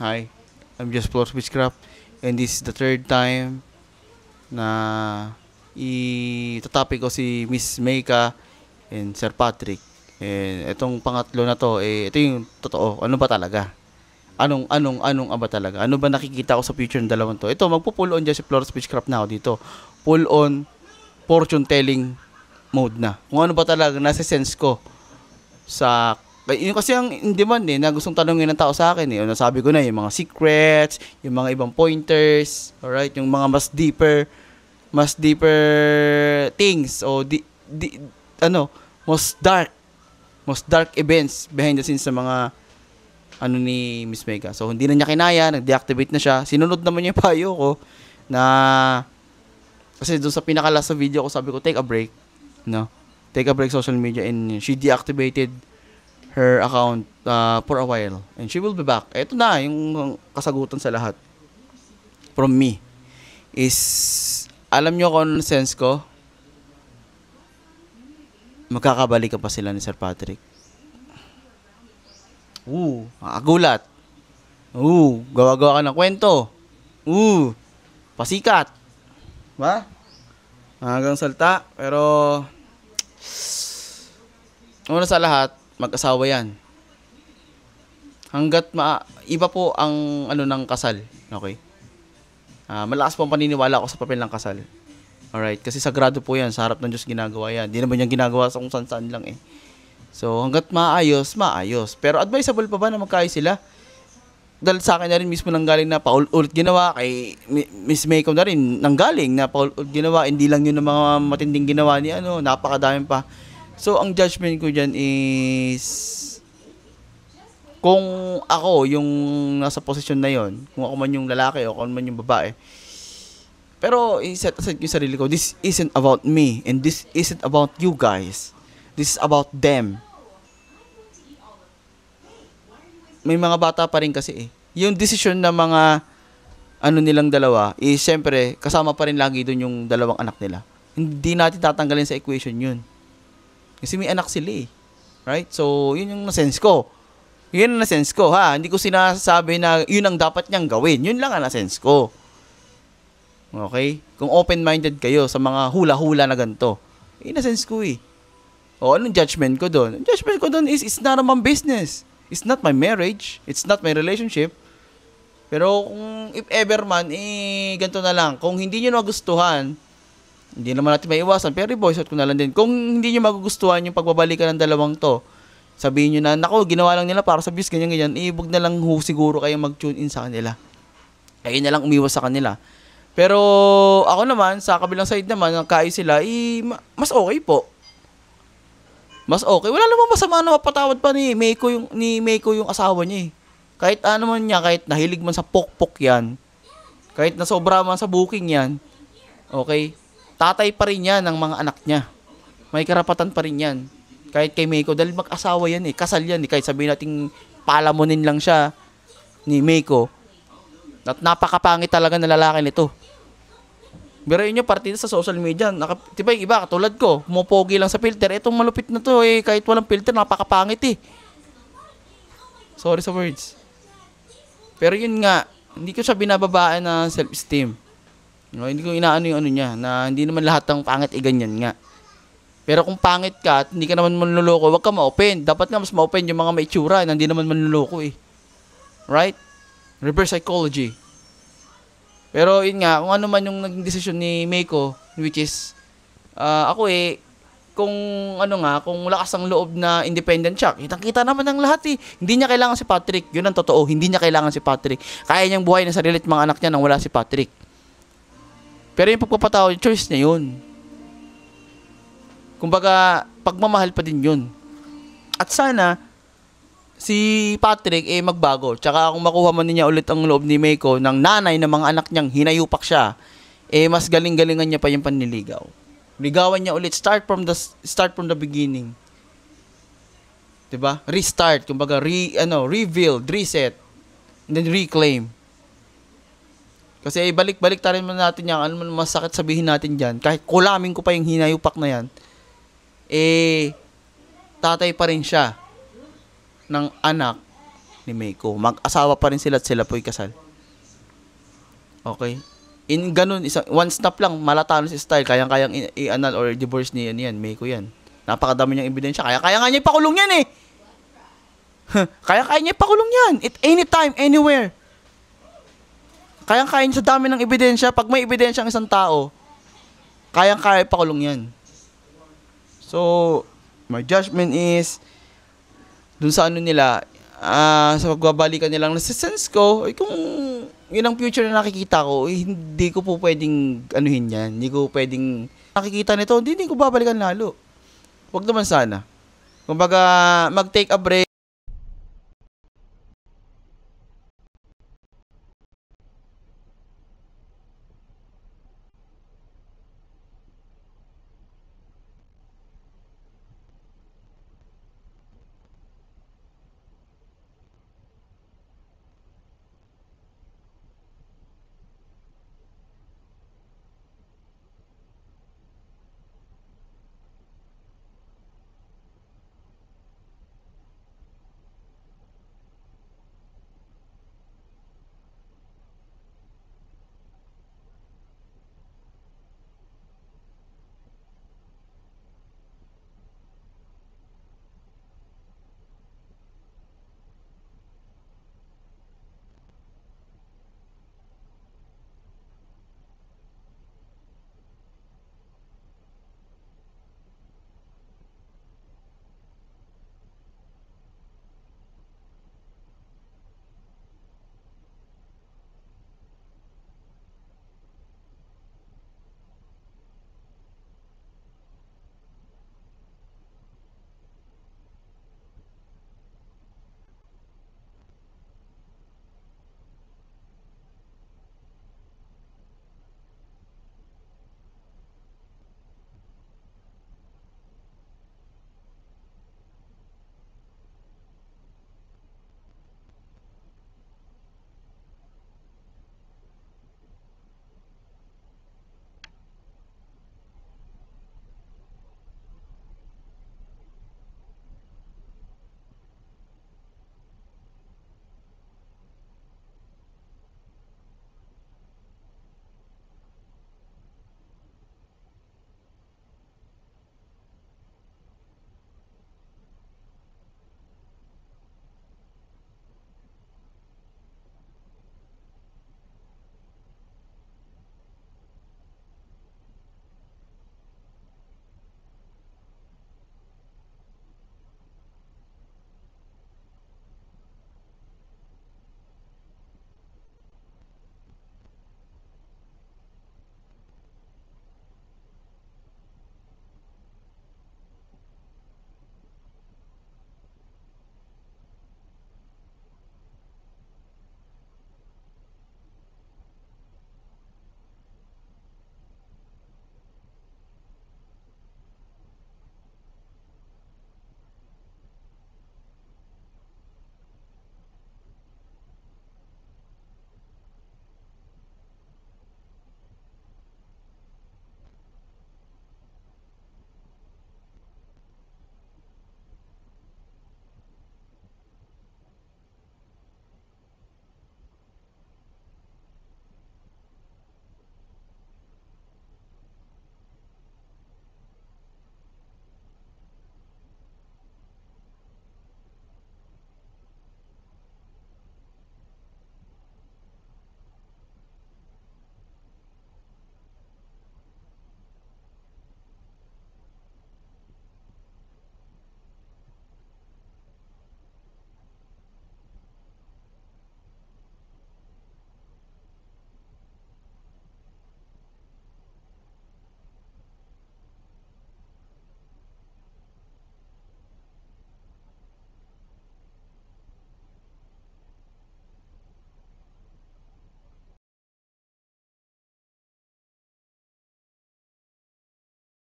Hi, I'm just Floor Switchcraft, and this is the third time na itatopic ko si Miss Meika and Sir Patrick. And itong pangatlo na to, ito yung totoo. Ano ba talaga? Anong ba talaga? Ano ba nakikita ko sa future ng dalawang to? Ito, magpo-pull on dyan si Floor Switchcraft na ako dito. Pull on fortune telling mode na. Kung ano ba talaga nasa sense ko sa yun kasi ang in demand na gustong tanongin ng tao sa akin Ano sabi ko na yung mga secrets, yung mga ibang pointers, alright, yung mga mas deeper things o ano, most dark events behind the scenes sa mga ano ni Miss Mega. So hindi na niya kinaya, nag-deactivate na siya. Sinunod naman niya yung payo ko na kasi doon sa pinaka-last sa video ko sabi ko take a break, no? Take a break social media, and she deactivated her account for a while, and she will be back. Ito na yung kasagutan sa lahat from me is, alam nyo kung ano sense ko, magkakabalikan pa sila ni Sir Patrick. Makagulat. Gawa-gawa ka ng kwento. Pasikat. Ba? Hanggang salta. Pero una sa lahat, mag-asawa yan. Iba po ang ano ng kasal. Okay? Malakas po ang paniniwala ko sa papel ng kasal. Alright? Kasi sagrado po yan. Sa harap ng Diyos ginagawa yan. Di naman yan ginagawa sa kung saan lang eh. So, hanggat maayos. Pero advisable pa ba na magkaayos sila? Dahil sa akin na rin mismo nanggaling na paulit ginawa. Kay Miss Mayko na rin nanggaling na paulit ginawa. Hindi lang yun ng mga matinding ginawa ni napakadaming pa. So, ang judgment ko dyan is, kung ako yung nasa posisyon na yon, kung ako man yung lalaki o kung man yung babae, pero i-set aside ko yung sarili ko, this isn't about me, and this isn't about you guys. This is about them. May mga bata pa rin kasi Yung decision ng mga nilang dalawa, syempre, kasama pa rin lagi dun yung dalawang anak nila. Hindi natin tatanggalin sa equation yun. Kasi may anak sila Right? So, yun yung nasense ko. Hindi ko sinasabi na yun ang dapat niyang gawin. Yun lang ang nasense ko. Okay? Kung open-minded kayo sa mga hula-hula na ganito, nasense ko anong judgment ko doon? Ang judgment ko doon is, it's not my business. It's not my marriage. It's not my relationship. Pero kung if ever man, ganito na lang. Kung hindi nyo nagustuhan, hindi naman natin maiwasan, pero i-voice out ko na lang din. Kung hindi nyo magugustuhan yung pagbabalikan ng dalawang to, sabihin nyo na, nako, ginawa lang nila para sa views, ganyan. Ibog na lang siguro kayo mag-tune in sa kanila. Kayo na lang umiwas sa kanila. Pero ako naman, sa kabilang side naman, ang kaayos sila, mas okay po. Mas okay. Wala namang masama na mapatawad pa ni Mayko yung asawa niya Kahit ano man niya, kahit nahilig man sa pokpok yan, kahit na sobra man sa booking yan, okay, tatay pa rin yan ng mga anak niya. May karapatan pa rin yan. Kahit kay Mayko, dahil mag-asawa yan kasal yan Kahit sabihin natin palamunin lang siya ni Mayko, at napakapangit talaga na lalaki nito. Pero yun yung partida sa social media. Diba yung iba, katulad ko, pumopogi lang sa filter. Itong malupit na to kahit walang filter, napakapangit Sorry sa words. Pero yun nga, hindi ko siya binababaan na self-esteem. Hindi ko inaano yung niya, na hindi naman lahat ng pangit ganyan nga. Pero kung pangit ka at hindi ka naman manluloko, wag ka ma-open. Dapat nga mas ma-open yung mga may itsura na hindi naman manluloko Right? Reverse psychology. Pero yun nga, kung ano man yung naging desisyon ni Mayko, which is, ako kung kung lakas ang loob na independent siya, kitang-kita naman ng lahat Hindi niya kailangan si Patrick. Yun ang totoo, hindi niya kailangan si Patrick. Kaya niyang buhay ng sarili at mga anak niya nang wala si Patrick. Pero yung pagpapatawad, choice niya yun. Kumbaga, pagmamahal pa din yun. At sana, si Patrick magbago. Tsaka kung makuha man niya ulit ang loob ni Mayko ng nanay ng mga anak niyang hinayupak siya, mas galing-galingan niya pa yung panliligaw. Ligawan niya ulit, start from the beginning. 'Di ba? Restart, kumbaga rebuild, reset, and then reclaim. Kasi balik-balik tayo natin yan, ano man masakit sabihin natin diyan, kahit kulamin ko pa yung hinayupak na yan, tatay pa rin siya ng anak ni Meiko. Mag-asawa pa rin sila at sila po'y kasal. Okay? In ganun, one snap lang, malatano si Style, kayang-kayang i-annul or divorce ni yan, Meiko yan. Napakadami niyang ebidensya, kaya nga niya ipakulong yan eh. Kaya niya ipakulong yan. At anytime, anywhere. Kaya niya sa dami ng ebidensya. Pag may ebidensya ang isang tao, kaya ipakulong yan. So, my judgment is, dun sa ano nila, sa pagbabalikan nilang nasa-sense ko, kung yun ang future na nakikita ko, hindi ko po pwedeng anuhin yan. Hindi ko pwedeng nakikita nito, hindi ko babalikan lalo. Wag naman sana. Kumbaga, mag-take a break.